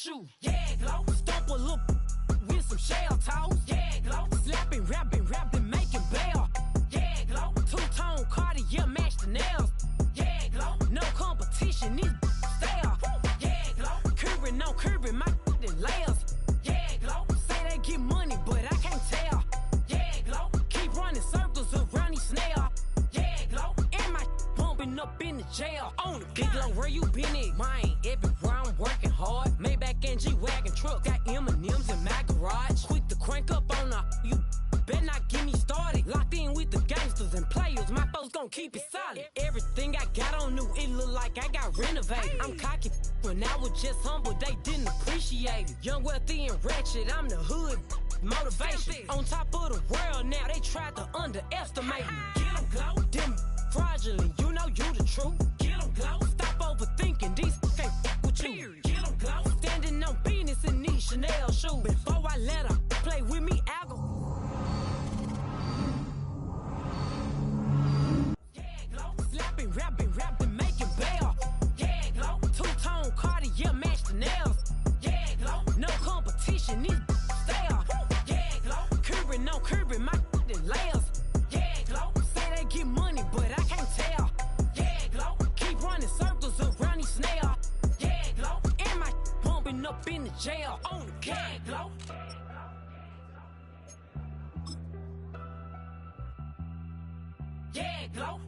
shoe. Yeah, glow. Stomp a little with some shell toes. Yeah, glow. Slapping, rapping, making bail. Yeah, glow. Two-tone Cartier match the nails. Yeah, glow. No competition, these stale. Yeah, glow. Curbing, no curbing, my layers. Yeah, glow. Say they get money, but I can't tell. Yeah, glow. Keep running circles around these snails. Yeah, glow. And my bumping up in the jail. On the big glow, where you been at? Mine, everywhere I'm working hard. Maybach and G-Wagon truck. Got M&M's in my garage. Quick to crank up on her. You better not get me started. Locked in with the gangsters and players. My folks gon' keep it solid. Everything I got on new, it look like I got renovated. I'm cocky when I was just humble, they didn't appreciate it. Young, wealthy, and ratchet, I'm the hood motivation. On top of the world now, they tried to underestimate me. Get 'em, glow. Them fraudulent, you know you the truth. Get 'em, glow. Stop overthinking, these can't with you. Get 'em, glow. Standing on business in these Chanel shoes. Before I let her play with me, I'll go. Yeah, glow. Slapping, rapping, making bail. Yeah, glow. Two-tone Cartier match the nails. Yeah, glow. No competition, these stale. Yeah, glow. Curbing, no curbing, my layers. Yeah, glow. Say they get money, but I can't tell. Yeah, glow. Keep running circles around these snails. Yeah, glow. And my bumping up in the jail. On the yeah, glow. Yeah, glow.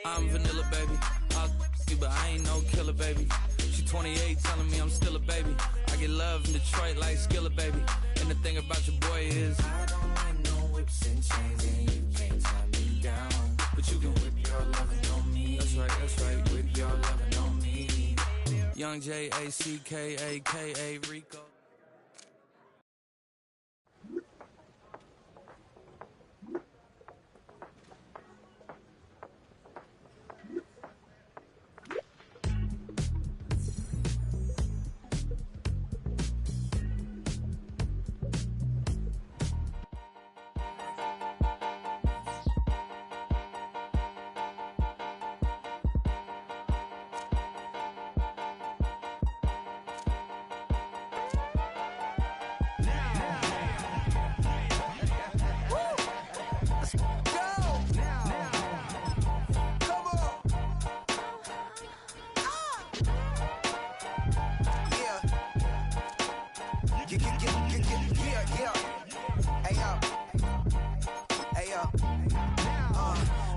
I'm vanilla, baby. I'll you, but I ain't no killer, baby. She 28, telling me I'm still a baby. I get love in Detroit like Skillet, baby. And the thing about your boy is I don't like no whips and chains, and you can't tie me down. But you can whip your lovin' on me. That's right, whip your lovin' on me. Young J-A-C-K-A-K-A Rico.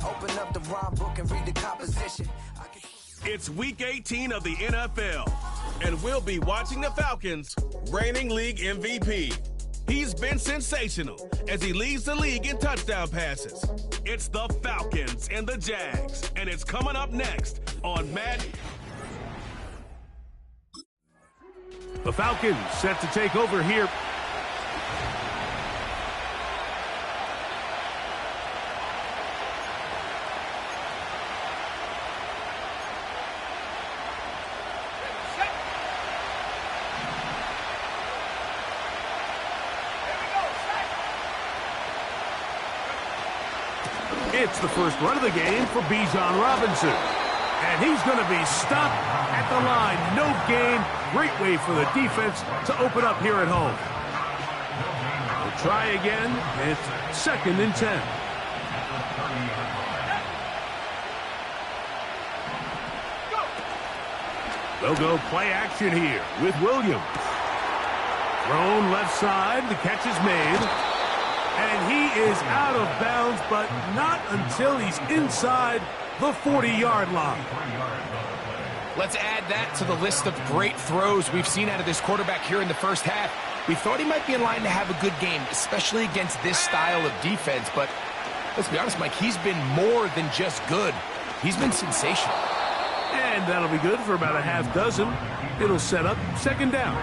Open up the rhyme book and read the composition. It's week 18 of the NFL, and we'll be watching the Falcons, reigning league MVP. He's been sensational as he leads the league in touchdown passes. It's the Falcons and the Jags, and it's coming up next on Madden. The Falcons set to take over here. It's the first run of the game for Bijan Robinson. And he's going to be stopped at the line. No gain. Great way for the defense to open up here at home. We'll try again. It's 2nd and 10. They'll go play action here with Williams. Thrown left side. The catch is made. And he is out of bounds, but not until he's inside the 40-yard line. Let's add that to the list of great throws we've seen out of this quarterback here in the first half. We thought he might be in line to have a good game, especially against this style of defense. But let's be honest, Mike, he's been more than just good. He's been sensational. And that'll be good for about a half dozen. It'll set up 2nd down.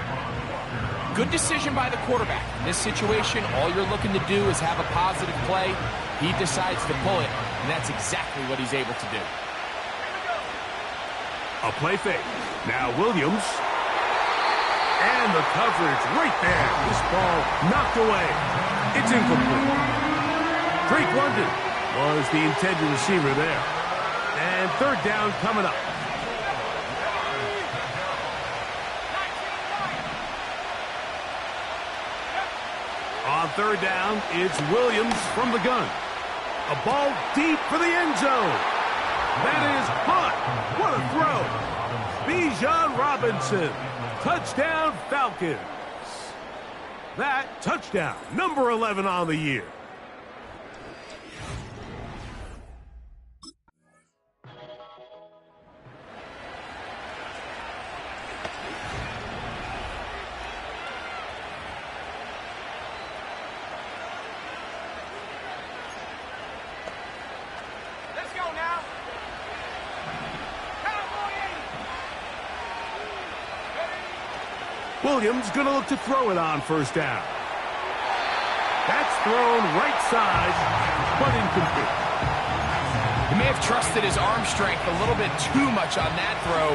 Good decision by the quarterback. In this situation, all you're looking to do is have a positive play. He decides to pull it, and that's exactly what he's able to do. A play fake. Now Williams. And the coverage right there. This ball knocked away. It's incomplete. Drake London was the intended receiver there. And third down coming up. On third down, it's Williams from the gun. A ball deep for the end zone. That is hot. What a throw. Bijan Robinson. Touchdown Falcons. That touchdown, number 11 on the year. Williams going to look to throw it on first down. That's thrown right side, but incomplete. He may have trusted his arm strength a little bit too much on that throw.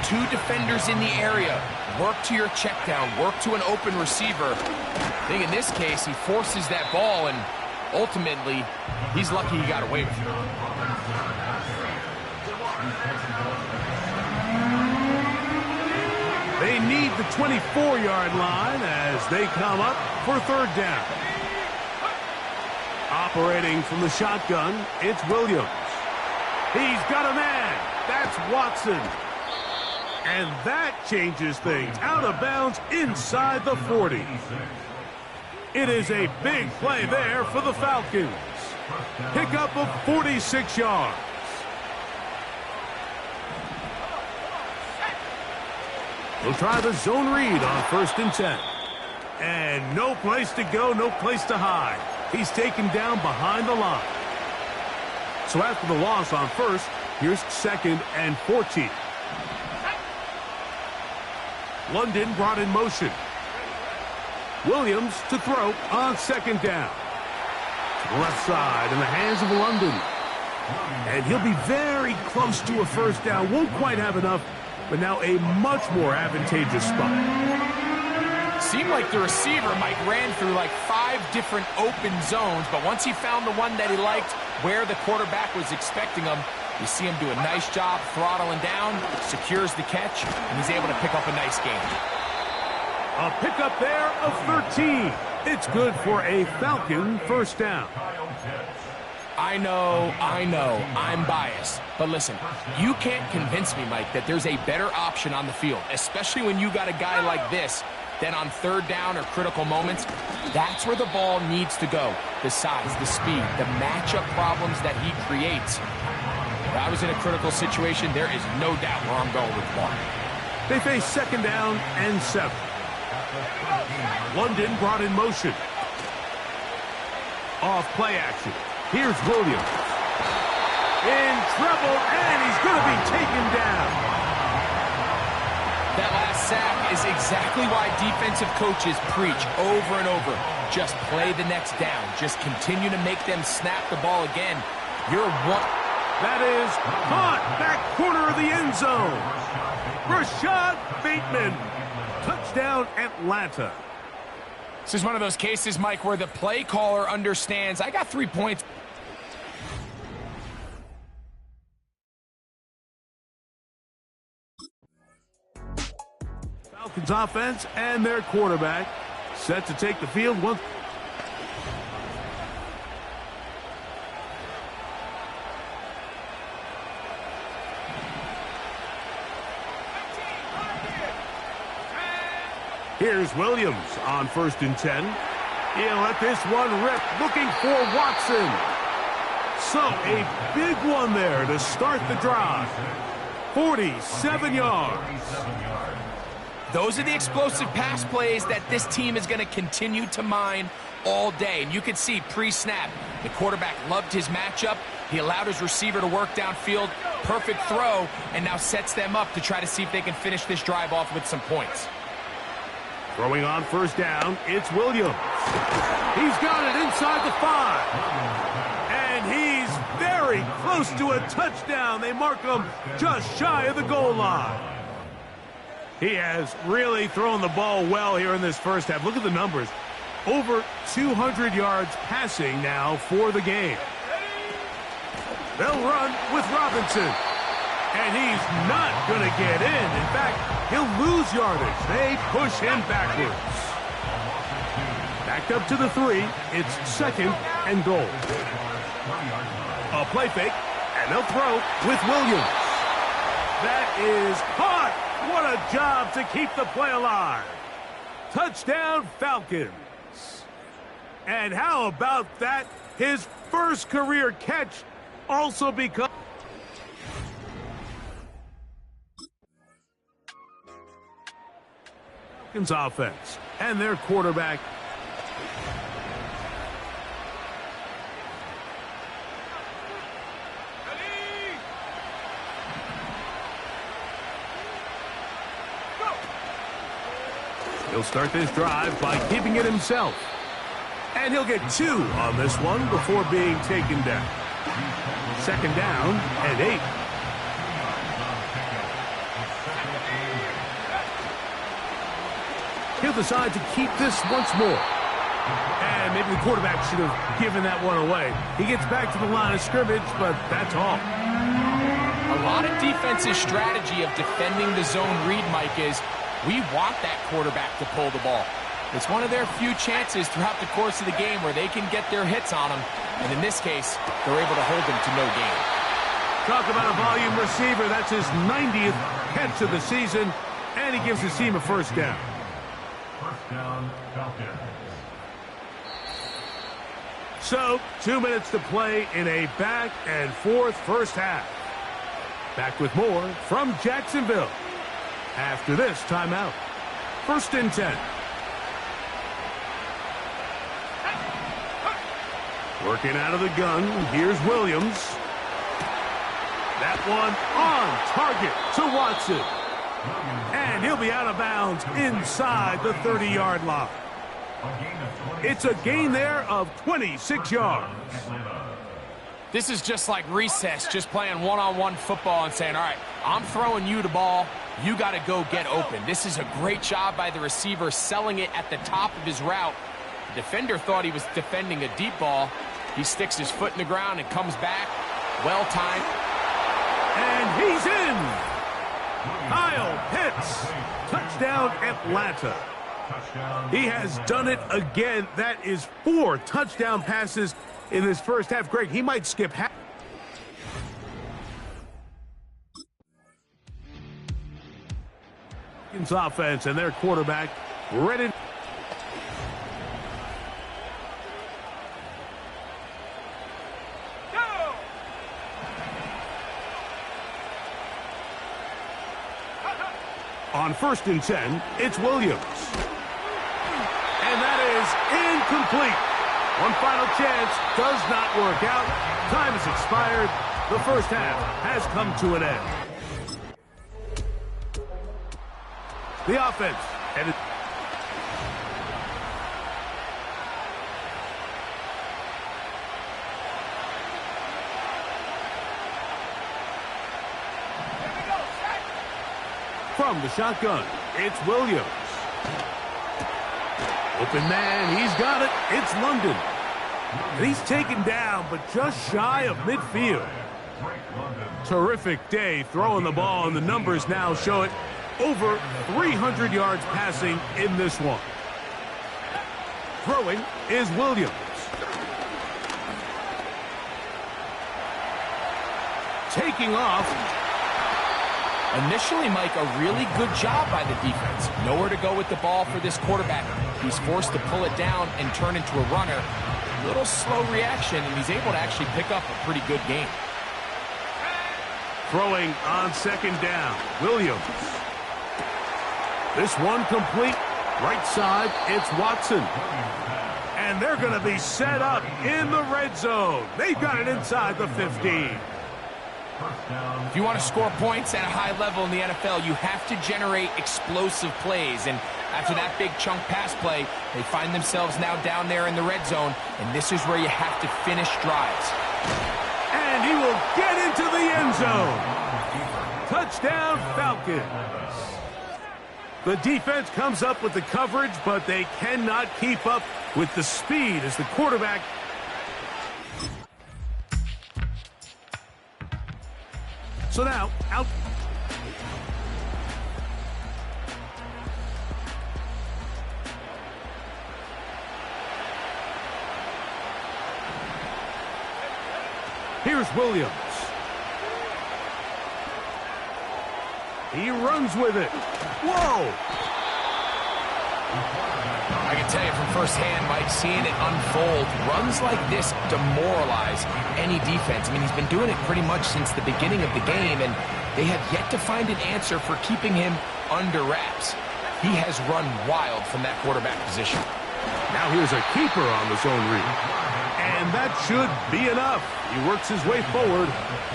Two defenders in the area. Work to your check down. Work to an open receiver. I think in this case, he forces that ball, and ultimately, he's lucky he got away with it. They need the 24-yard line as they come up for third down. Operating from the shotgun, it's Williams. He's got a man. That's Watson. And that changes things. Out of bounds inside the 40. It is a big play there for the Falcons. Pickup of 46 yards. We'll try the zone read on 1st and 10. And no place to go, no place to hide. He's taken down behind the line. So after the loss on first, here's 2nd and 14. London brought in motion. Williams to throw on 2nd down. To the left side in the hands of London. And he'll be very close to a first down. Won't quite have enough, but now a much more advantageous spot. Seemed like the receiver, Mike, ran through like 5 different open zones, but once he found the one that he liked, where the quarterback was expecting him, you see him do a nice job throttling down, secures the catch, and he's able to pick up a nice gain. A pickup there of 13. It's good for a Falcon first down. I know, I'm biased. But listen, you can't convince me, Mike, that there's a better option on the field, especially when you got a guy like this, then on third down or critical moments, that's where the ball needs to go. The size, the speed, the matchup problems that he creates. If I was in a critical situation, there is no doubt where I'm going with the ball. They face 2nd down and 7. London brought in motion. Off play action. Here's Williams. In trouble, and he's going to be taken down. That last sack is exactly why defensive coaches preach over and over. Just play the next down. Just continue to make them snap the ball again. You're one. That is caught back corner of the end zone. Rashad Bateman. Touchdown, Atlanta. This is one of those cases, Mike, where the play caller understands, I got 3 points. Falcons offense and their quarterback set to take the field once. Here's Williams on 1st and 10. He'll let this one rip, looking for Watson. So a big one there to start the drive. 47 yards. Those are the explosive pass plays that this team is going to continue to mine all day. And you can see pre-snap, the quarterback loved his matchup. He allowed his receiver to work downfield. Perfect throw, and now sets them up to try to see if they can finish this drive off with some points. Throwing on 1st down, it's Williams. He's got it inside the 5. And he's very close to a touchdown. They mark him just shy of the goal line. He has really thrown the ball well here in this first half. Look at the numbers. Over 200 yards passing now for the game. They'll run with Robinson. And he's not going to get in. In fact, he'll lose yardage. They push him backwards. Backed up to the 3. It's 2nd and goal. A play fake, and they'll throw with Williams. That is caught. What a job to keep the play alive. Touchdown, Falcons. And how about that? His first career catch also becomes... Falcons offense and their quarterback. He'll start this drive by keeping it himself. And he'll get 2 on this one before being taken down. 2nd down and 8. He'll decide to keep this once more. And maybe the quarterback should have given that one away. He gets back to the line of scrimmage, but that's all. A lot of defense's strategy of defending the zone read, Mike, is we want that quarterback to pull the ball. It's one of their few chances throughout the course of the game where they can get their hits on him. And in this case, they're able to hold him to no gain. Talk about a volume receiver. That's his 90th catch of the season. And he gives his team a first down. First down, Falcons. So, 2 minutes to play in a back-and-forth first half. Back with more from Jacksonville after this timeout. 1st and 10. Working out of the gun, here's Williams. That one on target to Watson. And he'll be out of bounds inside the 30-yard line. It's a gain there of 26 yards. This is just like recess, just playing one-on-one football and saying, all right, I'm throwing you the ball. You got to go get open. This is a great job by the receiver selling it at the top of his route. The defender thought he was defending a deep ball. He sticks his foot in the ground and comes back. Well-timed. And he's in. Kyle Pitts. Touchdown, Atlanta. He has done it again. That is 4 touchdown passes in this first half. Greg, he might skip half. Offense and their quarterback ready. On 1st and 10, it's Williams. And that is incomplete. One final chance does not work out. Time has expired. The first half has come to an end. The offense. And from the shotgun, it's Williams. Open man, he's got it. It's London. And he's taken down, but just shy of midfield. Terrific day throwing the ball, and the numbers now show it. Over 300 yards passing in this one. Throwing is Williams. Taking off. Initially, Mike, a really good job by the defense. Nowhere to go with the ball for this quarterback. He's forced to pull it down and turn into a runner. A little slow reaction, and he's able to actually pick up a pretty good game. Throwing on 2nd down, Williams. This one complete. Right side, it's Watson. And they're going to be set up in the red zone. They've got it inside the 15. If you want to score points at a high level in the NFL, you have to generate explosive plays. And after that big chunk pass play, they find themselves now down there in the red zone. And this is where you have to finish drives. And he will get into the end zone. Touchdown, Falcons. The defense comes up with the coverage, but they cannot keep up with the speed as the quarterback. So now, out. Here's Williams. He runs with it. Whoa! I can tell you from firsthand, Mike, seeing it unfold, runs like this demoralize any defense. I mean, he's been doing it pretty much since the beginning of the game, and they have yet to find an answer for keeping him under wraps. He has run wild from that quarterback position. Now here's a keeper on the zone read. And that should be enough. He works his way forward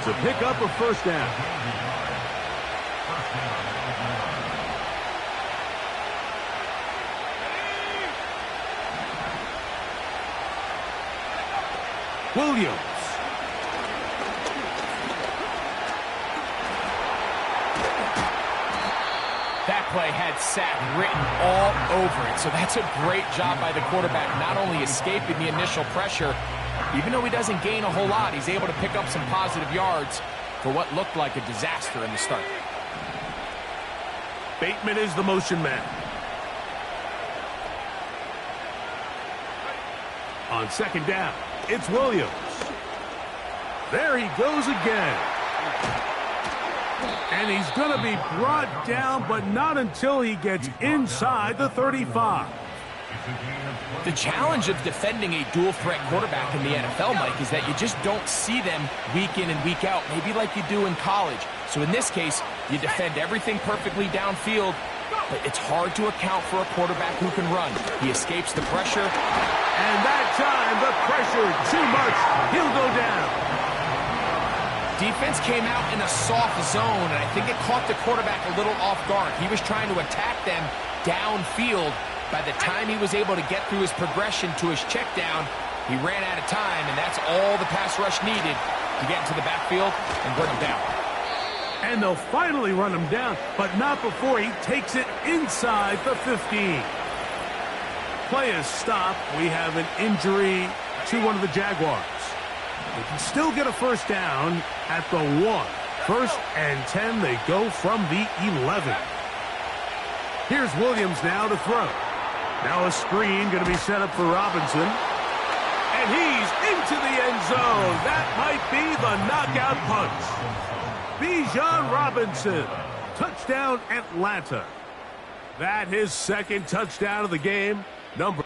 to pick up a first down. Williams. That play had sack written all over it, so that's a great job by the quarterback, not only escaping the initial pressure, even though he doesn't gain a whole lot, he's able to pick up some positive yards for what looked like a disaster in the start. Bateman is the motion man. On second down, it's Williams. There he goes again. And he's going to be brought down, but not until he gets inside the 35. The challenge of defending a dual-threat quarterback in the NFL, Mike, is that you just don't see them week in and week out, maybe like you do in college. So in this case, you defend everything perfectly downfield, but it's hard to account for a quarterback who can run. He escapes the pressure. And that time, the pressure too much. He'll go down. Defense came out in a soft zone, and I think it caught the quarterback a little off guard. He was trying to attack them downfield. By the time he was able to get through his progression to his check down, he ran out of time, and that's all the pass rush needed to get into the backfield and bring him down. And they'll finally run him down, but not before he takes it inside the 15. Play is stopped. We have an injury to one of the Jaguars. They can still get a first down at the 1. 1st and 10, they go from the 11. Here's Williams now to throw. Now a screen going to be set up for Robinson. And he's into the end zone. That might be the knockout punch. Bijan Robinson. Touchdown, Atlanta. That his second touchdown of the game. Number.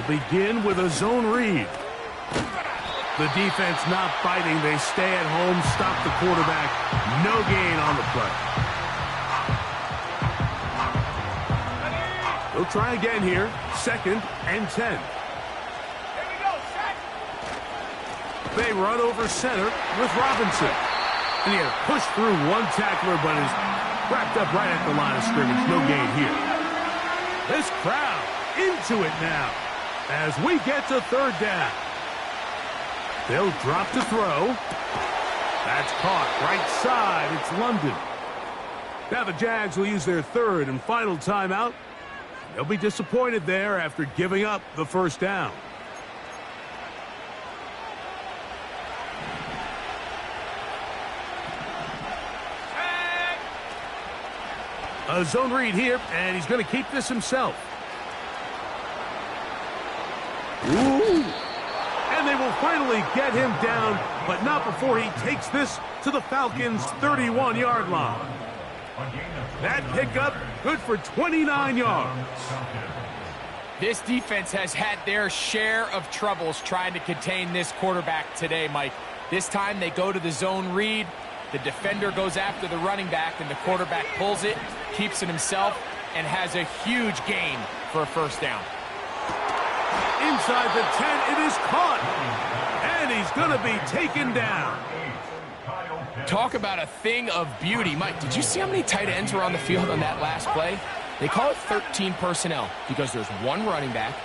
Begin with a zone read. The defense not biting. They stay at home, stop the quarterback. No gain on the play. They'll try again here. 2nd and 10. They run over center with Robinson. And he had to push through one tackler, but is wrapped up right at the line of scrimmage. No gain here. This crowd into it now. As we get to 3rd down. They'll drop to throw. That's caught right side. It's London. Now the Jags will use their 3rd and final timeout. They'll be disappointed there after giving up the first down. A zone read here, and he's going to keep this himself. Ooh. And they will finally get him down, but not before he takes this to the Falcons' 31-yard line. That pickup good for 29 yards. This defense has had their share of troubles trying to contain this quarterback today, Mike. This time they go to the zone read. The defender goes after the running back, and the quarterback pulls it, keeps it himself, and has a huge gain for a first down. Inside the 10, it is caught. And he's going to be taken down. Talk about a thing of beauty. Mike, did you see how many tight ends were on the field on that last play? They call it 13 personnel because there's one running back,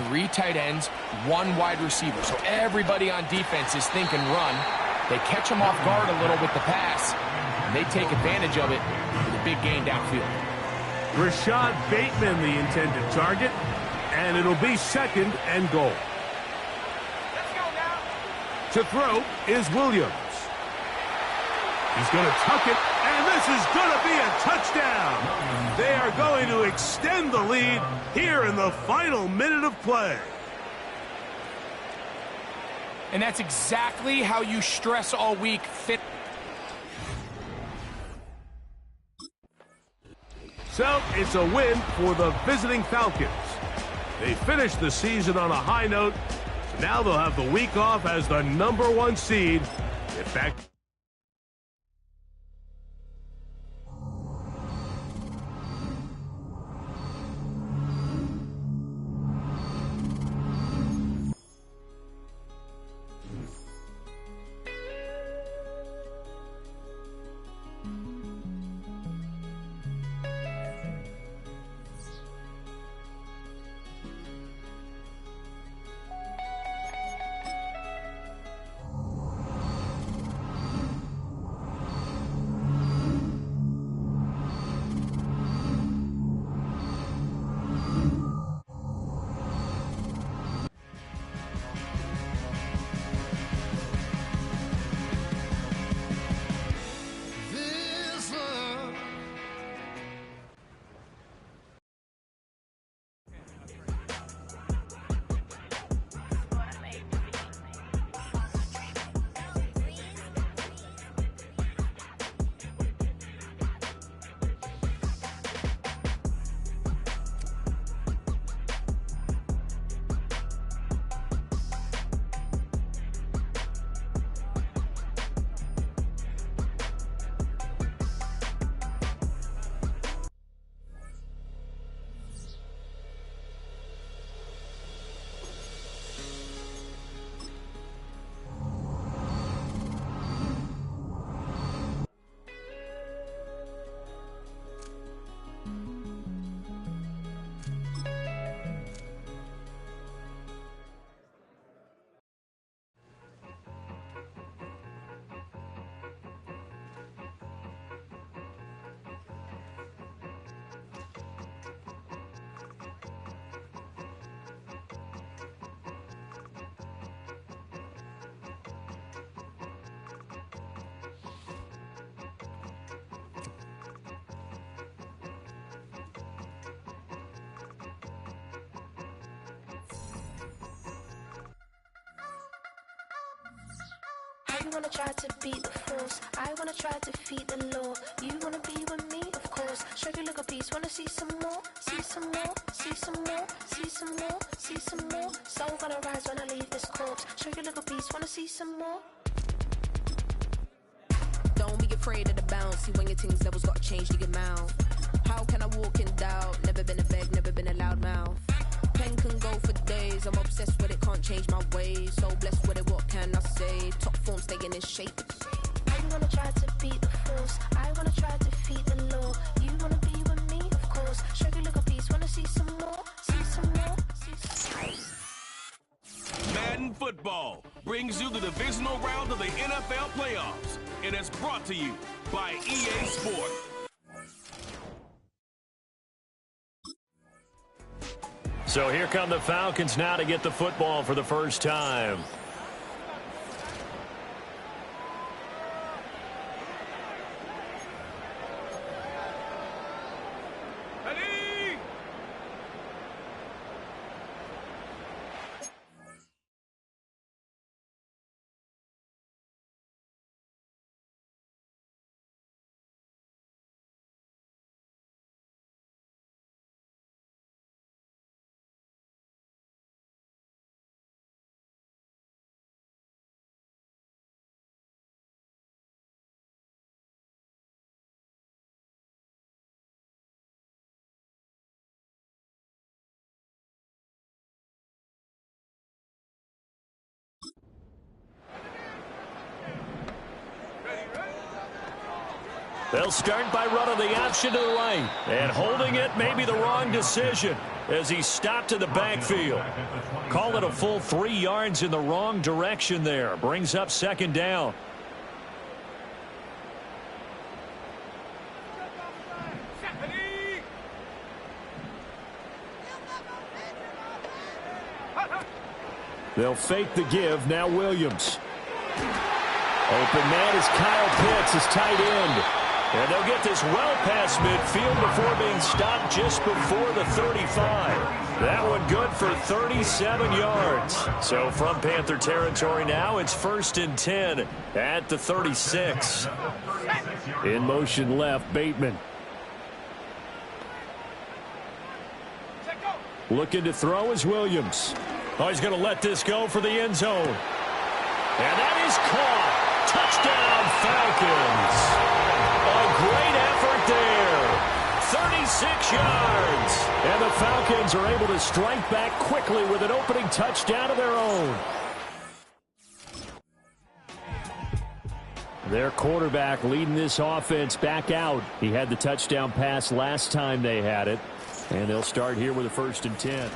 3 tight ends, 1 wide receiver. So everybody on defense is thinking run. They catch them off guard a little with the pass, and they take advantage of it with a big gain downfield. Rashad Bateman, the intended target, and it'll be 2nd and goal. To throw is Williams. He's going to tuck it, and this is going to be a touchdown. They are going to extend the lead here in the final minute of play. And that's exactly how you stress all week. So it's a win for the visiting Falcons. They finished the season on a high note, so now they'll have the week off as the #1 seed. In fact, You wanna try to beat the force, I wanna try to defeat the law. You wanna be with me, of course. Show you a little piece, wanna see some more, see some more, see some more, see some more, see some more. Soul gonna rise when I leave this corpse. Show you a little piece, wanna see some more. Don't be afraid of the bounce. See when your things levels gotta change to your mouth. How can I walk in doubt? Never been a beg, never been a loud mouth. Pen can go for days. I'm obsessed with it, can't change my ways. So blessed with it, what can I say? Top form staying in shape. You wanna try to beat the force, I wanna try to defeat the law. You wanna be with me, of course. Show you a little piece, wanna see some more, see some more, see some more. Madden Football brings you the divisional round of the NFL playoffs, and it's brought to you by EA Sports. So here come the Falcons now to get the football for the first time. They'll start by running the option to the right. And holding it may be the wrong decision as he stopped in the backfield. Call it a full 3 yards in the wrong direction there. Brings up second down. They'll fake the give. Now Williams. Open man is Kyle Pitts, his tight end. And they'll get this well past midfield before being stopped just before the 35. That one good for 37 yards. So from Panther territory now, it's 1st and 10 at the 36. In motion left, Bateman. Looking to throw is Williams. Oh, he's going to let this go for the end zone. And that is caught. Touchdown, Falcons. A great effort there. 36 yards. And the Falcons are able to strike back quickly with an opening touchdown of their own. Their quarterback leading this offense back out. He had the touchdown pass last time they had it. And they'll start here with a 1st and 10.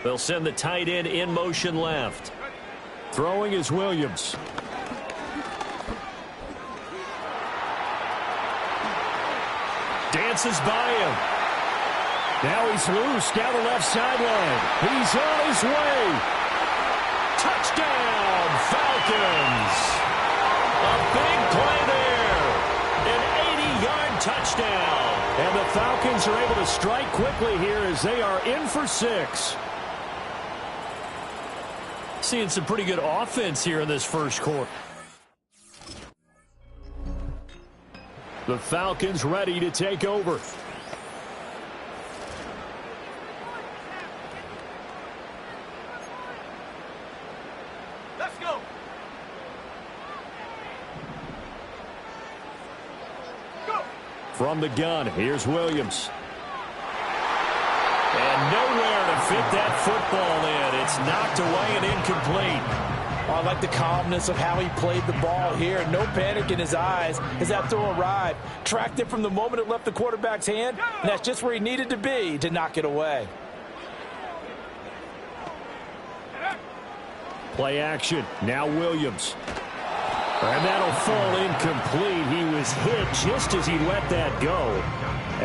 They'll send the tight end in motion left. Throwing is Williams. Dances by him. Now he's loose down the left sideline. He's on his way. Touchdown, Falcons. A big play there. An 80-yard touchdown. And the Falcons are able to strike quickly here as they are in for 6. Seeing some pretty good offense here in this first quarter. The Falcons ready to take over. Let's go. Go. From the gun, here's Williams. And nowhere to fit that football in. It's knocked away and incomplete. I like the calmness of how he played the ball here. No panic in his eyes as that throw arrived. Tracked it from the moment it left the quarterback's hand, and that's just where he needed to be to knock it away. Play action. Now Williams. And that'll fall incomplete. He was hit just as he let that go.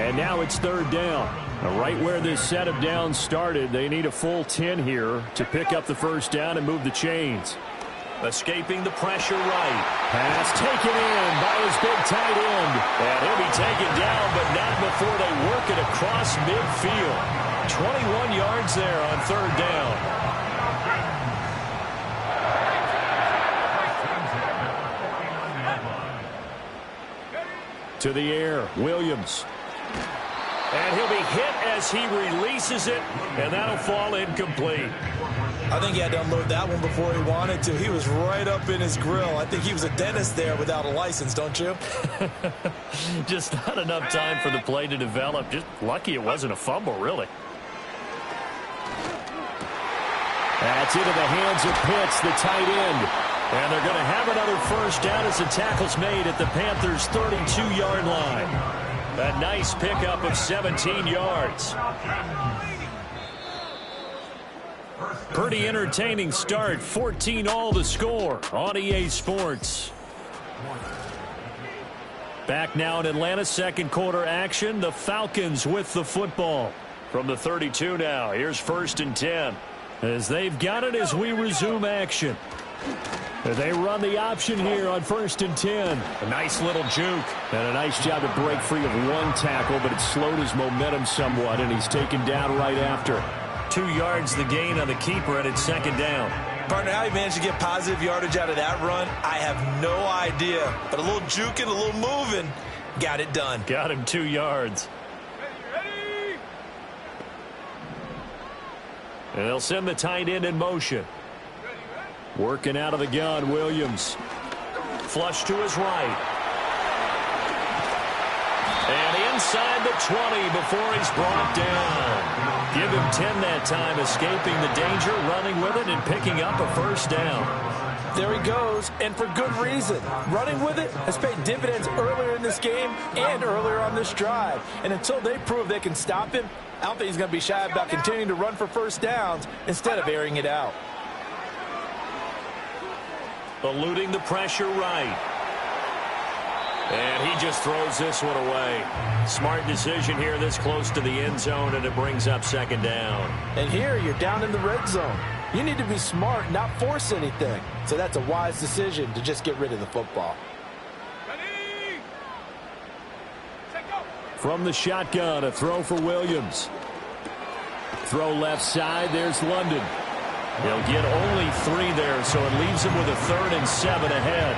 And now it's 3rd down. Right where this set of downs started, they need a full 10 here to pick up the 1st down and move the chains. Escaping the pressure right. Pass taken in by his big tight end. And he'll be taken down, but not before they work it across midfield. 21 yards there on 3rd down. To the air, Williams. And he'll be hit as he releases it, and that'll fall incomplete. I think he had to unload that one before he wanted to. He was right up in his grill. I think he was a dentist there without a license, don't you? Just not enough time for the play to develop. Just lucky it wasn't a fumble, really. That's into the hands of Pitts, the tight end. And they're going to have another 1st down as the tackle's made at the Panthers' 32-yard line. A nice pickup of 17 yards. Pretty entertaining start. 14-all the score on EA Sports. Back now in Atlanta, second quarter action. The Falcons with the football. From the 32 now, here's 1st and 10. As they've got it as we resume action. They run the option here on 1st and 10. A nice little juke. And a nice job to break free of one tackle, but it slowed his momentum somewhat, and he's taken down right after. 2 yards the gain on the keeper, and it's 2nd down. Partner, how he managed to get positive yardage out of that run, I have no idea. But a little juking, a little moving, got it done. Got him 2 yards. Ready. And they'll send the tight end in motion. Working out of the gun, Williams. Flush to his right. And inside the 20 before he's brought down. Give him 10 that time, escaping the danger, running with it, and picking up a first down. There he goes, and for good reason. Running with it has paid dividends earlier in this game and earlier on this drive. And until they prove they can stop him, I don't think he's going to be shy about continuing to run for first downs instead of airing it out. Eluding the pressure right. And he just throws this one away. Smart decision here this close to the end zone, and it brings up second down. And here you're down in the red zone. You need to be smart, not force anything. So that's a wise decision to just get rid of the football. From the shotgun, a throw for Williams. Throw left side, there's London. He'll get only 3 there, so it leaves him with a 3rd and 7 ahead.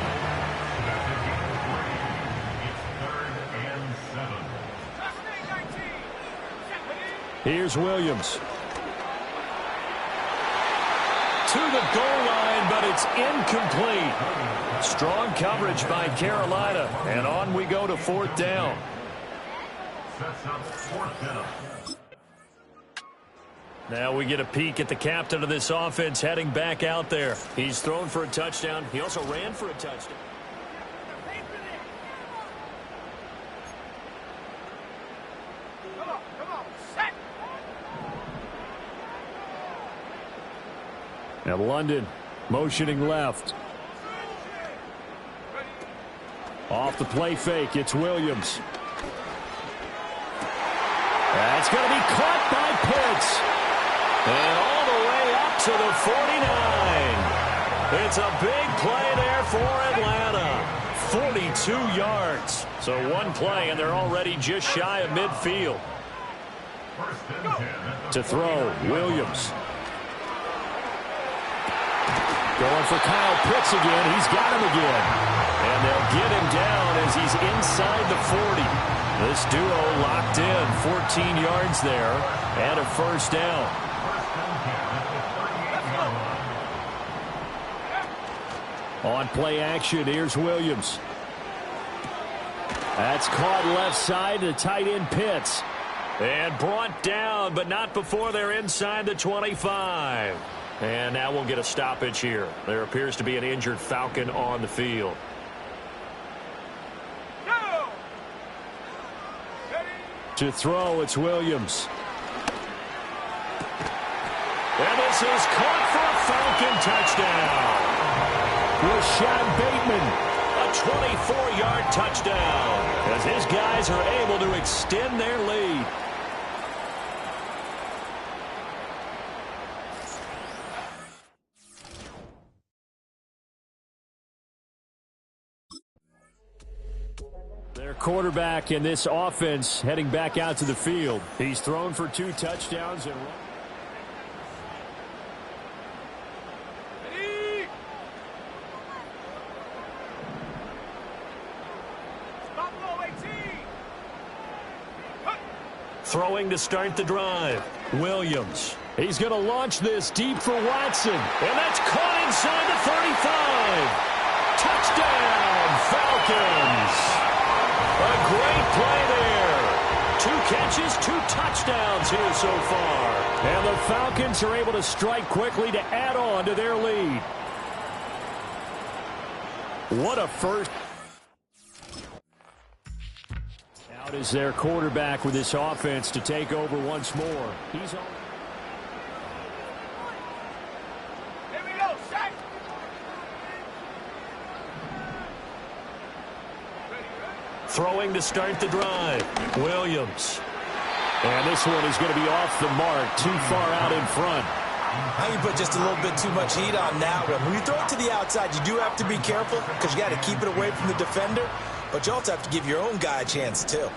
Here's Williams. To the goal line, but it's incomplete. Strong coverage by Carolina, and on we go to 4th down. Now we get a peek at the captain of this offense heading back out there. He's thrown for a touchdown. He also ran for a touchdown. And London motioning left. Off the play fake, it's Williams. That's going to be caught by Pitts. And all the way up to the 49. It's a big play there for Atlanta. 42 yards. So one play, and they're already just shy of midfield. To throw, Williams. Going for Kyle Pitts again. He's got him again. And they'll get him down as he's inside the 40. This duo locked in. 14 yards there and a first down. On play action, here's Williams. That's caught left side to tight end Pitts. And brought down, but not before they're inside the 25. And now we'll get a stoppage here. There appears to be an injured Falcon on the field. To throw, it's Williams. And this is caught for a Falcon touchdown. Rashad Bateman, a 24-yard touchdown, as his guys are able to extend their lead. Their quarterback in this offense heading back out to the field. He's thrown for 2 touchdowns and throwing to start the drive. Williams. He's going to launch this deep for Watson. And that's caught inside the 35. Touchdown, Falcons. A great play there. 2 catches, 2 touchdowns here so far. And the Falcons are able to strike quickly to add on to their lead. What a first. Out is their quarterback with this offense to take over once more. He's on. Here we go, Shaq. Throwing to start the drive. Williams. And this one is going to be off the mark, too far out in front. I think you put just a little bit too much heat on that one. When you throw it to the outside, you do have to be careful because you got to keep it away from the defender. But you also have to give your own guy a chance, too.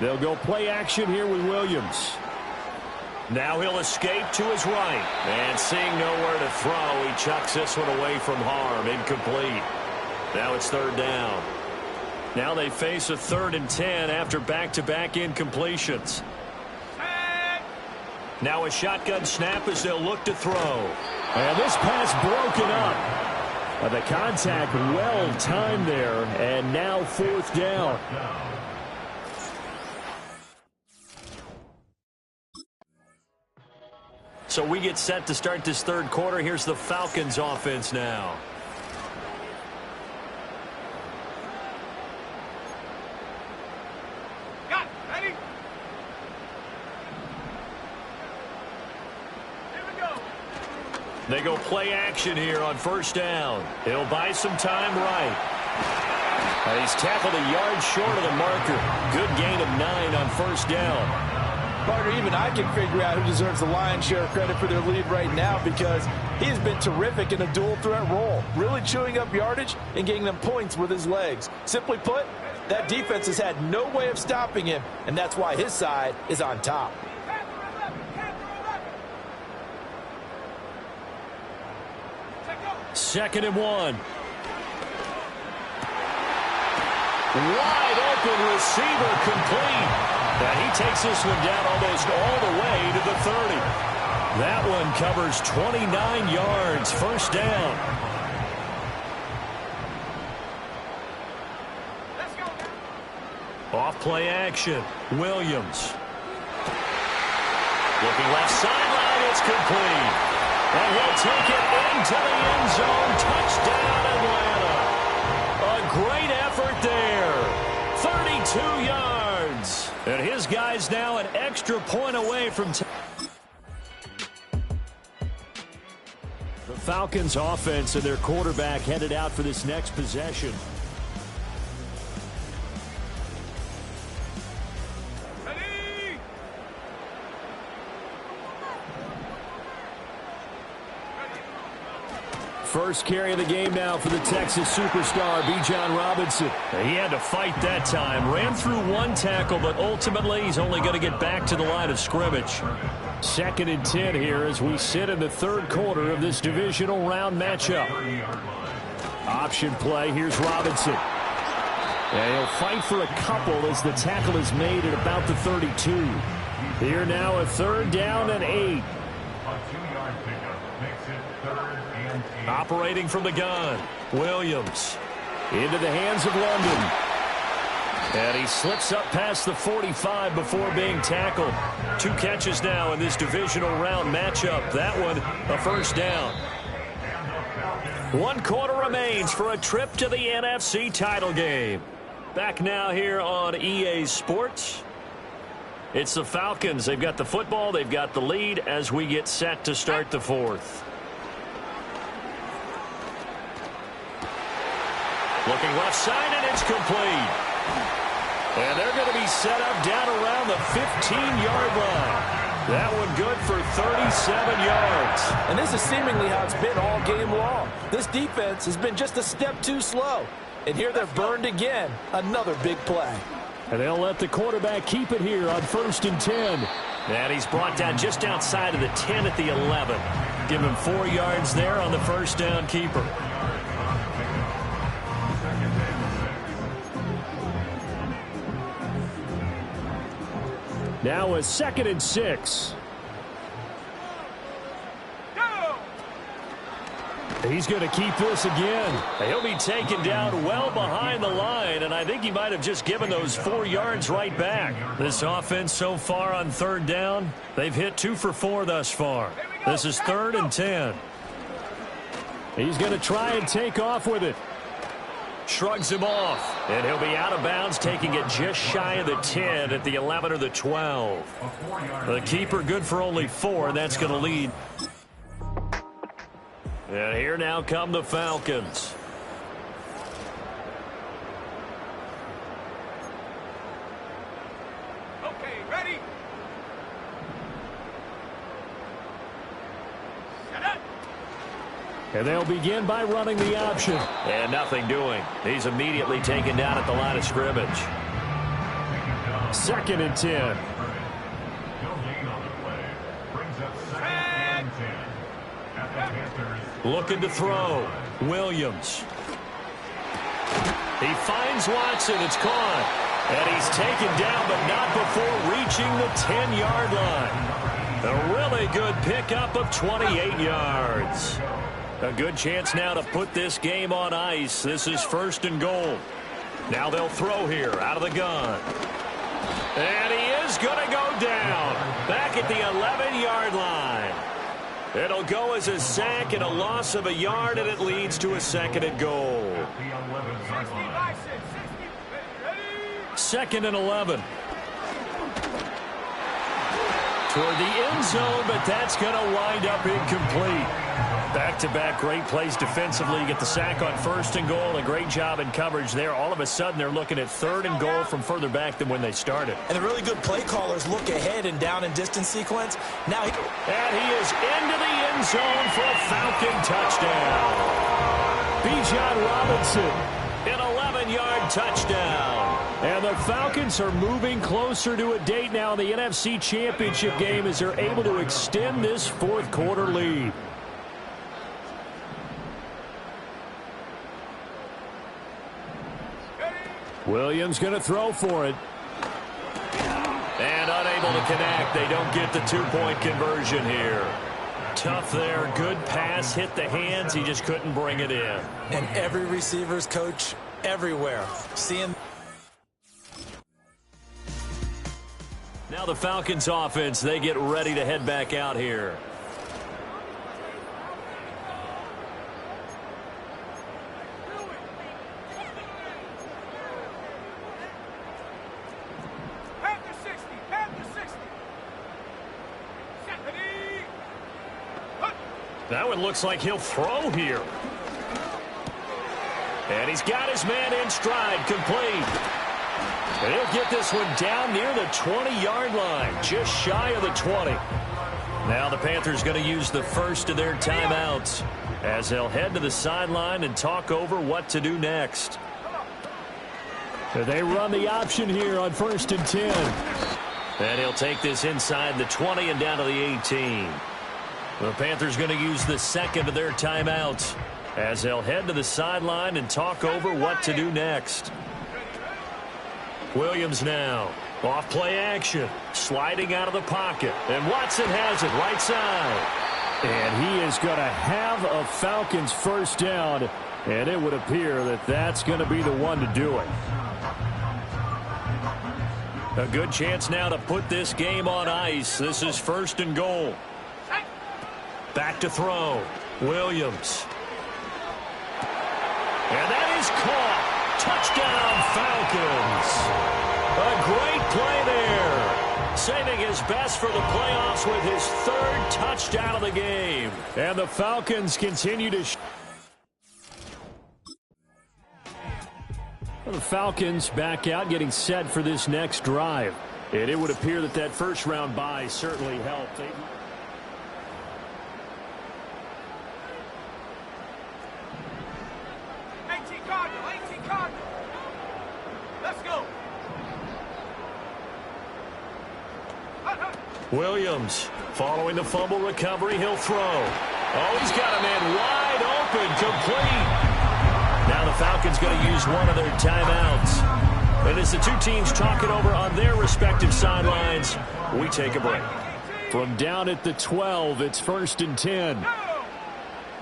They'll go play action here with Williams. Now he'll escape to his right. And seeing nowhere to throw, he chucks this one away from harm. Incomplete. Now it's 3rd down. Now they face a 3rd and 10 after back-to-back incompletions. Now a shotgun snap as they'll look to throw. And this pass broken up. The contact well timed there, and now 4th down. So we get set to start this 3rd quarter. Here's the Falcons offense now. Ready? Here we go. They go play action here on 1st down. He'll buy some time right. He's tackled a yard short of the marker. Good gain of 9 on 1st down. Partner, even I can figure out who deserves the lion's share of credit for their lead right now because he has been terrific in a dual threat role, really chewing up yardage and getting them points with his legs. Simply put, that defense has had no way of stopping him, and that's why his side is on top. Second and 1. Wide open receiver complete. And he takes this one down almost all the way to the 30. That one covers 29 yards. 1st down. Let's go. Off play action. Williams. Looking left sideline. It's complete. And he'll take it into the end zone. Touchdown, Atlanta. A great effort there. 32 yards. And his guy's now an extra point away from... The Falcons offense and their quarterback headed out for this next possession. First carry of the game now for the Texas superstar, Bijan Robinson. He had to fight that time. Ran through one tackle, but ultimately he's only going to get back to the line of scrimmage. 2nd and 10 here as we sit in the 3rd quarter of this divisional round matchup. Option play. Here's Robinson. And he'll fight for a couple as the tackle is made at about the 32. Here now a 3rd down and 8. Operating from the gun, Williams into the hands of London. And he slips up past the 45 before being tackled. 2 catches now in this divisional round matchup. That one a 1st down. 1 quarter remains for a trip to the NFC title game. Back now here on EA Sports. It's the Falcons. They've got the football. They've got the lead as we get set to start the 4th. Looking left side, and it's complete. And they're going to be set up down around the 15-yard line. That one good for 37 yards. And this is seemingly how it's been all game long. This defense has been just a step too slow. And here they're burned again. Another big play. And they'll let the quarterback keep it here on 1st and 10. And he's brought down just outside of the 10 at the 11. Give him 4 yards there on the 1st down keeper. Now a 2nd and 6. He's going to keep this again. He'll be taken down well behind the line, and I think he might have just given those 4 yards right back. This offense so far on 3rd down, they've hit 2 for 4 thus far. This is 3rd and 10. He's going to try and take off with it. Shrugs him off, and he'll be out of bounds, taking it just shy of the 10 at the 11 or the 12. The keeper good for only 4, and that's going to lead. And here now come the Falcons. Okay, ready? Set up. And they'll begin by running the option. And nothing doing. He's immediately taken down at the line of scrimmage. 2nd and 10. Looking to throw. Williams. He finds Watson. It's caught. And he's taken down, but not before reaching the 10-yard line. A really good pickup of 28 yards. A good chance now to put this game on ice. This is 1st and goal. Now they'll throw here out of the gun. And he is going to go down back at the 11-yard line. It'll go as a sack and a loss of a yard, and it leads to a 2nd and goal. 2nd and 11. Toward the end zone, but that's going to wind up incomplete. Back-to-back great plays defensively. You get the sack on 1st and goal. A great job in coverage there. All of a sudden, they're looking at 3rd and goal from further back than when they started. And the really good play callers look ahead and down and distance sequence. Now and he is into the end zone for a Falcon touchdown. Bijan Robinson, an 11-yard touchdown. And the Falcons are moving closer to a date now in the NFC Championship game as they're able to extend this 4th quarter lead. Williams going to throw for it. And unable to connect. They don't get the 2-point conversion here. Tough there. Good pass. Hit the hands. He just couldn't bring it in. And every receiver's coach everywhere. Seeing. Now the Falcons offense, they get ready to head back out here. That one looks like he'll throw here. And he's got his man in stride, complete. And he'll get this one down near the 20-yard line, just shy of the 20. Now the Panthers going to use the first of their timeouts as they'll head to the sideline and talk over what to do next. They run the option here on 1st and 10. And he'll take this inside the 20 and down to the 18. The Panthers going to use the second of their timeouts as they'll head to the sideline and talk over what to do next. Williams now. Off play action. Sliding out of the pocket. And Watson has it right side. And he is going to have a Falcons first down. And it would appear that that's going to be the one to do it. A good chance now to put this game on ice. This is 1st and goal. Back to throw. Williams. And that is caught. Touchdown, Falcons. A great play there. Saving his best for the playoffs with his 3rd touchdown of the game. And the Falcons continue to... The Falcons back out, getting set for this next drive. And it would appear that that first-round bye certainly helped. 18 Cardinal. Let's go. Williams, following the fumble recovery, he'll throw. Oh, he's got a man wide open, complete. Now the Falcons going to use one of their timeouts. And as the two teams talk it over on their respective sidelines, we take a break. From down at the 12, it's 1st and 10.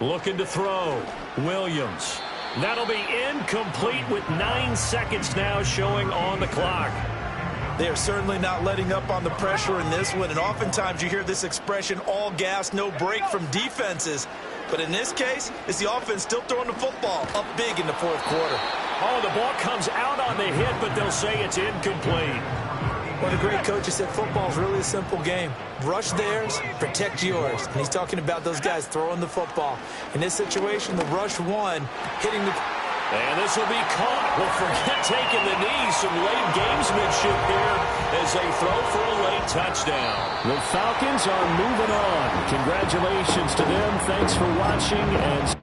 Looking to throw. Williams. That'll be incomplete with 9 seconds now showing on the clock. They are certainly not letting up on the pressure in this one, and oftentimes you hear this expression, all gas, no break from defenses. But in this case, it's the offense still throwing the football up big in the 4th quarter. Oh, the ball comes out on the hit, but they'll say it's incomplete. Well, the great coach has said football's really a simple game. Rush theirs, protect yours. And he's talking about those guys throwing the football. In this situation, the rush one, hitting the... And this will be caught. Well, forget taking the knee. Some late gamesmanship here as they throw for a late touchdown. The Falcons are moving on. Congratulations to them. Thanks for watching. And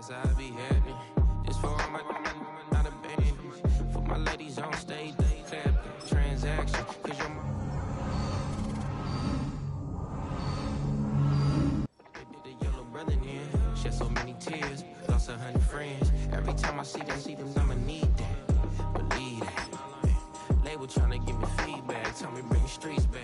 that's how I be happy. Just for all my not a band. For my ladies on stage, they clap the transaction. Cause you're the yellow brother then. Shed so many tears, lost 100 friends. Every time I see them, I'ma need that. Believe that. Label trying to give me feedback, tell me bring the streets back.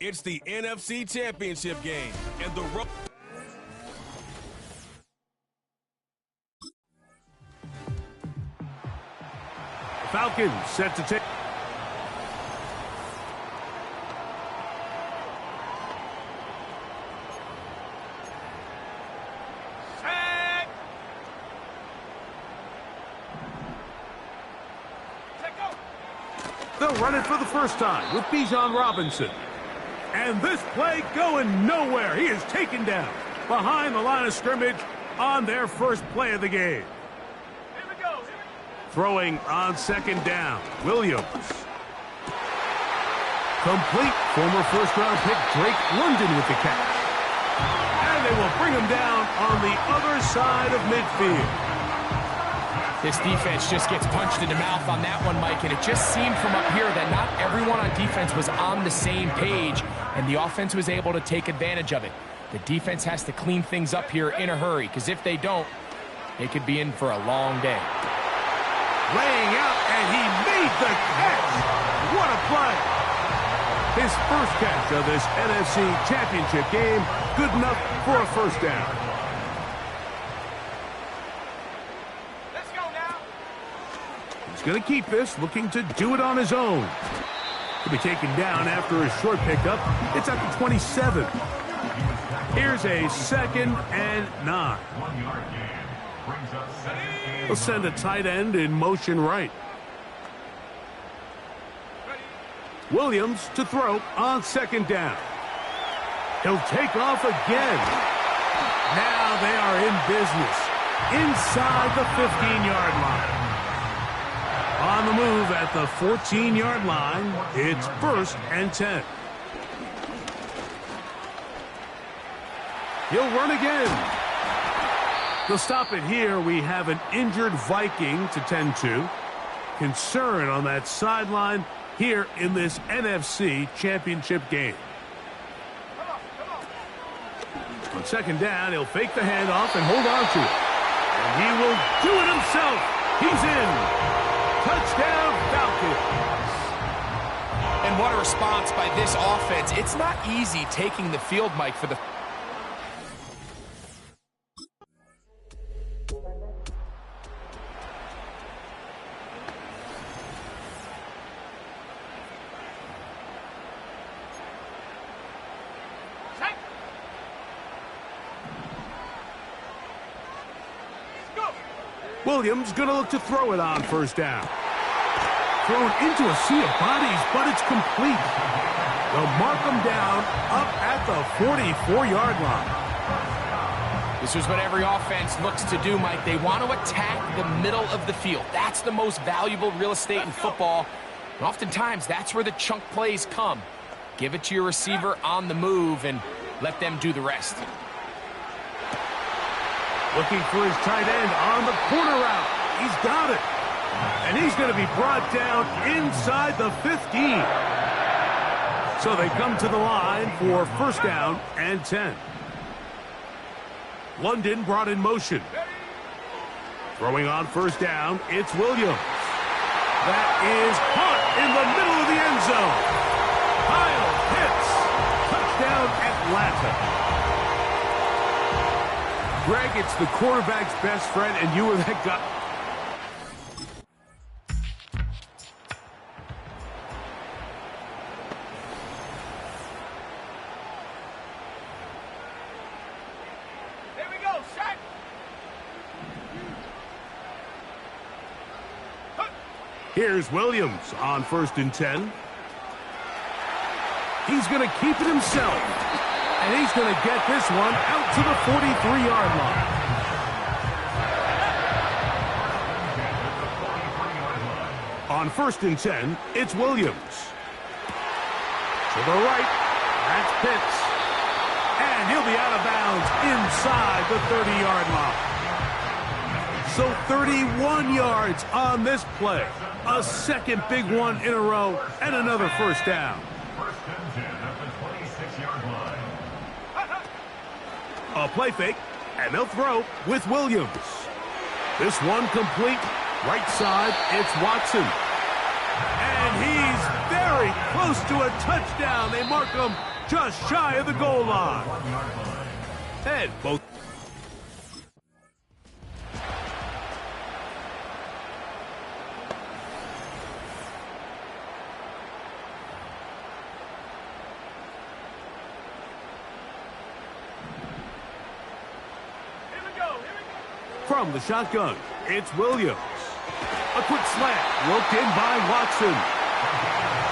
It's the NFC Championship game, and the Falcons set to take. They'll run it for the first time with Bijan Robinson. And this play going nowhere. He is taken down behind the line of scrimmage on their first play of the game. Here we go. Throwing on second down, Williams. Complete. Former first-round pick Drake London with the catch. And they will bring him down on the other side of midfield. This defense just gets punched in the mouth on that one, Mike, and it just seemed from up here that not everyone on defense was on the same page, and the offense was able to take advantage of it. The defense has to clean things up here in a hurry, because if they don't, they could be in for a long day. Laying out, and he made the catch. What a play. His first catch of this NFC Championship game, good enough for a first down. He's going to keep this, looking to do it on his own. To be taken down after a short pickup. It's at the 27. Here's a 2nd and 9. 1-yard gain. Brings up 2nd. He'll send a tight end in motion right. Williams to throw on 2nd down. He'll take off again. Now they are in business inside the 15-yard line. On the move at the 14-yard line, it's 1st and 10. He'll run again. They'll stop it here. We have an injured Viking to tend to. Concern on that sideline here in this NFC Championship game. On 2nd down, he'll fake the handoff and hold on to it. And he will do it himself. He's in. Touchdown, Falcons. And what a response by this offense. It's not easy taking the field, Mike, for the... Williams going to look to throw it on first down. Thrown into a sea of bodies, but it's complete. They'll mark him down up at the 44-yard line. This is what every offense looks to do, Mike. They want to attack the middle of the field. That's the most valuable real estate in football. And oftentimes, that's where the chunk plays come. Give it to your receiver on the move and let them do the rest. Looking for his tight end on the corner route. He's got it. And he's going to be brought down inside the 15. So they come to the line for first down and 10. London brought in motion. Throwing on first down, it's Williams. That is caught in the middle of the end zone. Kyle Pitts. Touchdown, Atlanta. Greg, it's the quarterback's best friend, and you were that guy. Here's Williams on first and 10. He's going to keep it himself. And he's going to get this one out to the 43-yard line. On first and 10, it's Williams. To the right, that's Pitts. And he'll be out of bounds inside the 30-yard line. So 31 yards on this play. A second big one in a row, and another first down. First and 10 at the 26-yard line. A play fake, and they'll throw with Williams. This one complete. Right side, it's Watson. And he's very close to a touchdown. They mark him just shy of the goal line. And both. From the shotgun, it's Williams. A quick slant, roped in by Watson.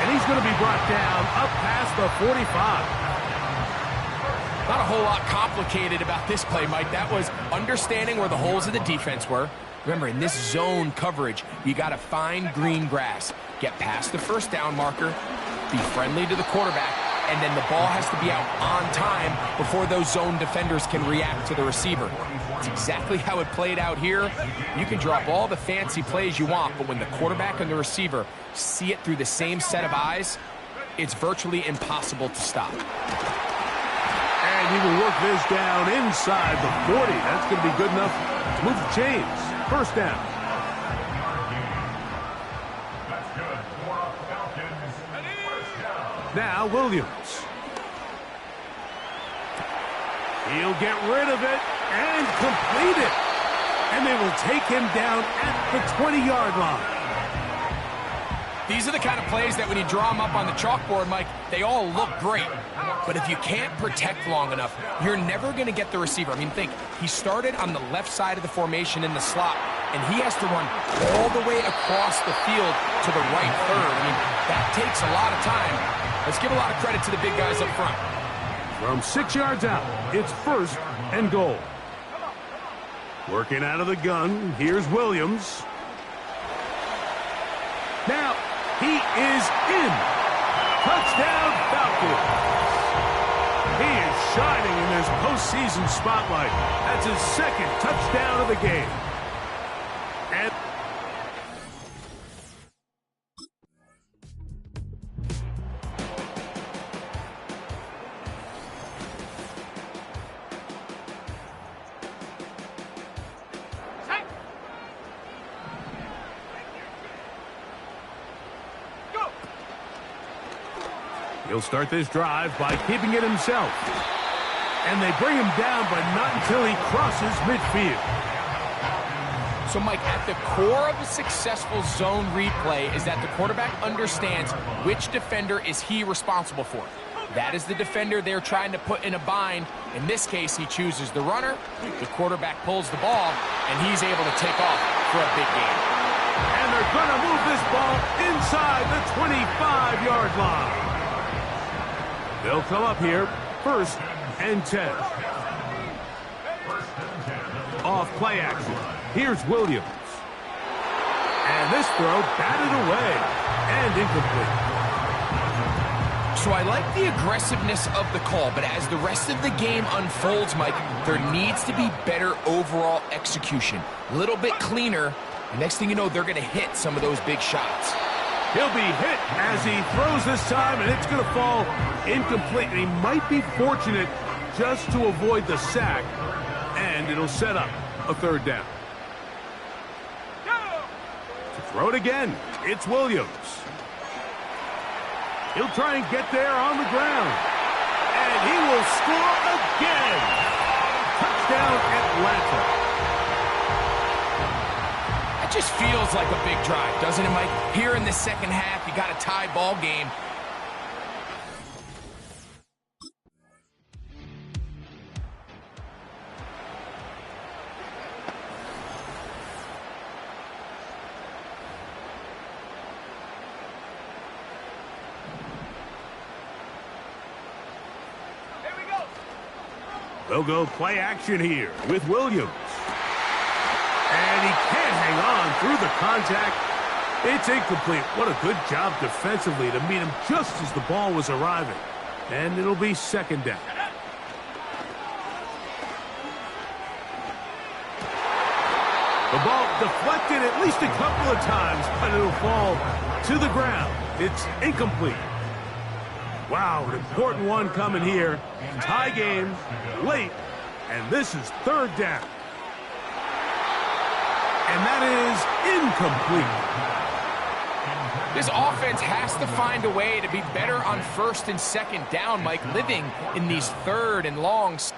And he's going to be brought down up past the 45. Not a whole lot complicated about this play, Mike. That was understanding where the holes of the defense were. Remember, in this zone coverage, you got to find green grass. Get past the first down marker, be friendly to the quarterback, and then the ball has to be out on time before those zone defenders can react to the receiver. That's exactly how it played out here. You can drop all the fancy plays you want, but when the quarterback and the receiver see it through the same set of eyes, it's virtually impossible to stop. And he will work this down inside the 40. That's going to be good enough to move the chains. First down. Now Williams. He'll get rid of it and complete it. And they will take him down at the 20-yard line. These are the kind of plays that when you draw them up on the chalkboard, Mike, they all look great. But if you can't protect long enough, you're never going to get the receiver. I mean, think, he started on the left side of the formation in the slot, and he has to run all the way across the field to the right third. I mean, that takes a lot of time. Let's give a lot of credit to the big guys up front. From 6 yards out, it's first and goal. Working out of the gun, here's Williams. Now, he is in. Touchdown, Falcons. He is shining in this postseason spotlight. That's his second touchdown of the game. And he'll start this drive by keeping it himself. And they bring him down, but not until he crosses midfield. So, Mike, at the core of a successful zone replay is that the quarterback understands which defender is he responsible for. That is the defender they're trying to put in a bind. In this case, he chooses the runner, the quarterback pulls the ball, and he's able to take off for a big game. And they're going to move this ball inside the 25-yard line. They'll come up here, 1st and 10. Off play action. Here's Williams. And this throw batted away and incomplete. So I like the aggressiveness of the call, but as the rest of the game unfolds, Mike, there needs to be better overall execution. A little bit cleaner. And next thing you know, they're going to hit some of those big shots. He'll be hit as he throws this time, and it's going to fall incomplete. And he might be fortunate just to avoid the sack, and it'll set up a 3rd down. To throw it again, it's Williams. He'll try and get there on the ground. And he will score again. Touchdown, Atlanta. It just feels like a big drive, doesn't it, Mike? Here in the second half, you got a tie ball game. They'll go play action here with Williams. And he can't hang on through the contact. It's incomplete. What a good job defensively to meet him just as the ball was arriving. And it'll be 2nd down. The ball deflected at least a couple of times, but it'll fall to the ground. It's incomplete. Wow, an important one coming here. Tie game, late, and this is 3rd down. And that is incomplete. This offense has to find a way to be better on 1st and 2nd down, Mike, living in these 3rd and longs.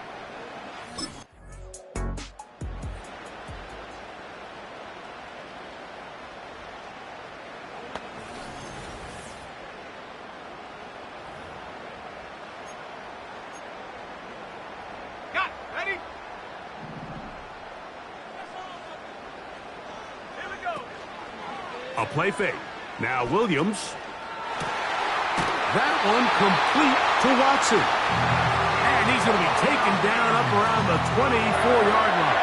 A play fake. Now Williams. That one complete to Watson. And he's going to be taken down up around the 24-yard line.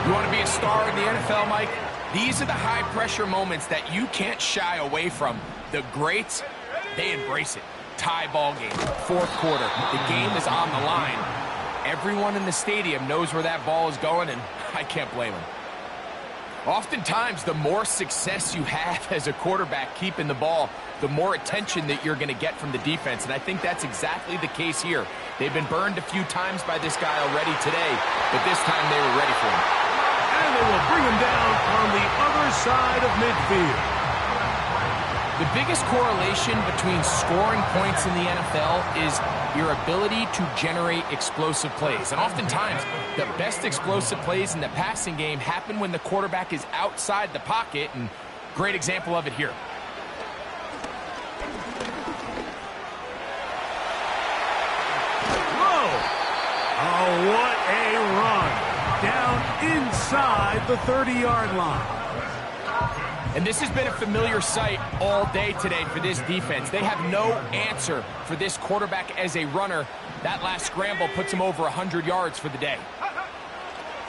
You want to be a star in the NFL, Mike? These are the high-pressure moments that you can't shy away from. The greats, they embrace it. Tie ball game, 4th quarter. The game is on the line. Everyone in the stadium knows where that ball is going, and I can't blame them. Oftentimes, the more success you have as a quarterback keeping the ball, the more attention that you're going to get from the defense, and I think that's exactly the case here. They've been burned a few times by this guy already today, but this time they were ready for him. And they will bring him down on the other side of midfield. The biggest correlation between scoring points in the NFL is your ability to generate explosive plays. And oftentimes, the best explosive plays in the passing game happen when the quarterback is outside the pocket, and great example of it here. Whoa! Oh, what a run. Down inside the 30-yard line. And this has been a familiar sight all day today for this defense. They have no answer for this quarterback as a runner. That last scramble puts him over 100 yards for the day.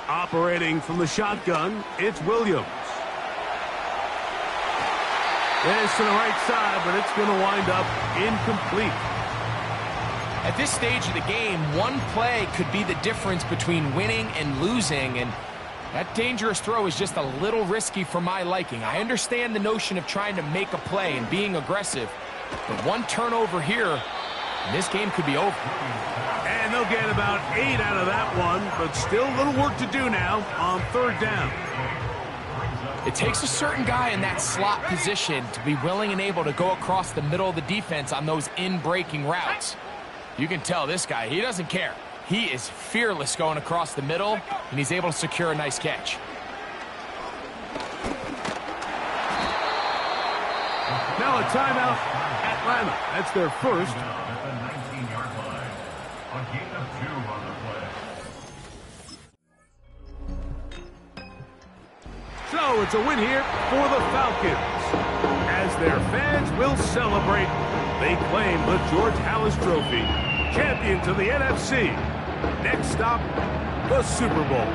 Operating from the shotgun, it's Williams. This to the right side, but it's going to wind up incomplete. At this stage of the game, one play could be the difference between winning and losing, and that dangerous throw is just a little risky for my liking. I understand the notion of trying to make a play and being aggressive, but one turnover here, and this game could be over. And they'll get about 8 out of that one, but still a little work to do now on 3rd down. It takes a certain guy in that slot position to be willing and able to go across the middle of the defense on those in-breaking routes. You can tell this guy, he doesn't care. He is fearless going across the middle, and he's able to secure a nice catch. Now a timeout. Atlanta, that's their first. At the 19-yard line. A gain of 2 on the play. So it's a win here for the Falcons. As their fans will celebrate, they claim the George Halas Trophy. Champion to the NFC. Next stop, the Super Bowl.